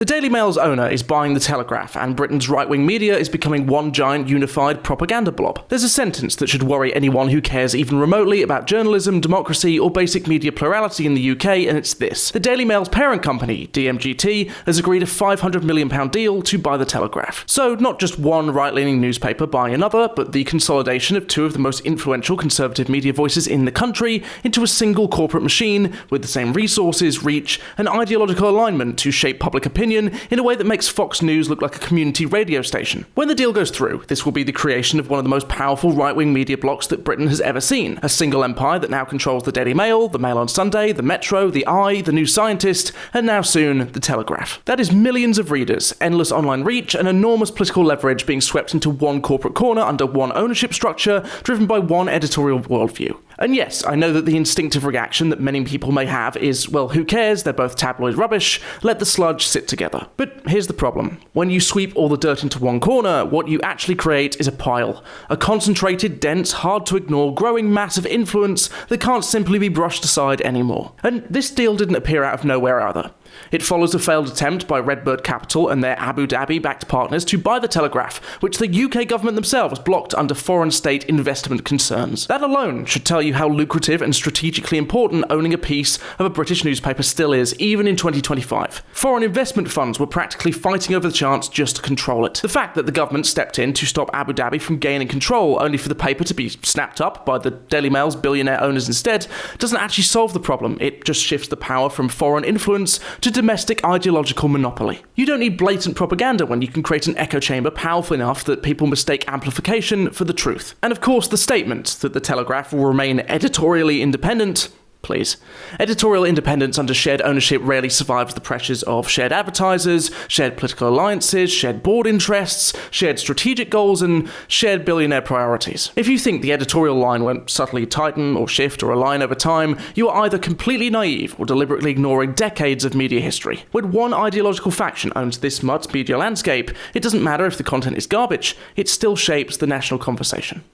The Daily Mail's owner is buying the Telegraph, and Britain's right-wing media is becoming one giant unified propaganda blob. There's a sentence that should worry anyone who cares even remotely about journalism, democracy, or basic media plurality in the UK, and it's this. The Daily Mail's parent company, DMGT, has agreed a £500 million deal to buy the Telegraph. So not just one right-leaning newspaper buying another, but the consolidation of two of the most influential conservative media voices in the country into a single corporate machine with the same resources, reach, and ideological alignment to shape public opinion in a way that makes Fox News look like a community radio station. When the deal goes through, this will be the creation of one of the most powerful right-wing media blocs that Britain has ever seen. A single empire that now controls the Daily Mail, the Mail on Sunday, the Metro, the Eye, the New Scientist, and now soon, the Telegraph. That is millions of readers, endless online reach, and enormous political leverage being swept into one corporate corner under one ownership structure, driven by one editorial worldview. And yes, I know that the instinctive reaction that many people may have is, well, who cares, they're both tabloid rubbish, let the sludge sit together. But here's the problem. When you sweep all the dirt into one corner, what you actually create is a pile. A concentrated, dense, hard-to-ignore, growing mass of influence that can't simply be brushed aside anymore. And this deal didn't appear out of nowhere either. It follows a failed attempt by Redbird Capital and their Abu Dhabi-backed partners to buy the Telegraph, which the UK government themselves blocked under foreign state investment concerns. That alone should tell you how lucrative and strategically important owning a piece of a British newspaper still is, even in 2025. Foreign investment funds were practically fighting over the chance just to control it. The fact that the government stepped in to stop Abu Dhabi from gaining control, only for the paper to be snapped up by the Daily Mail's billionaire owners instead, doesn't actually solve the problem. It just shifts the power from foreign influence to domestic ideological monopoly. You don't need blatant propaganda when you can create an echo chamber powerful enough that people mistake amplification for the truth. And of course, the statement that the Telegraph will remain editorially independent. Please. Editorial independence under shared ownership rarely survives the pressures of shared advertisers, shared political alliances, shared board interests, shared strategic goals, and shared billionaire priorities. If you think the editorial line won't subtly tighten or shift or align over time, you are either completely naive or deliberately ignoring decades of media history. When one ideological faction owns this much media landscape, it doesn't matter if the content is garbage, it still shapes the national conversation.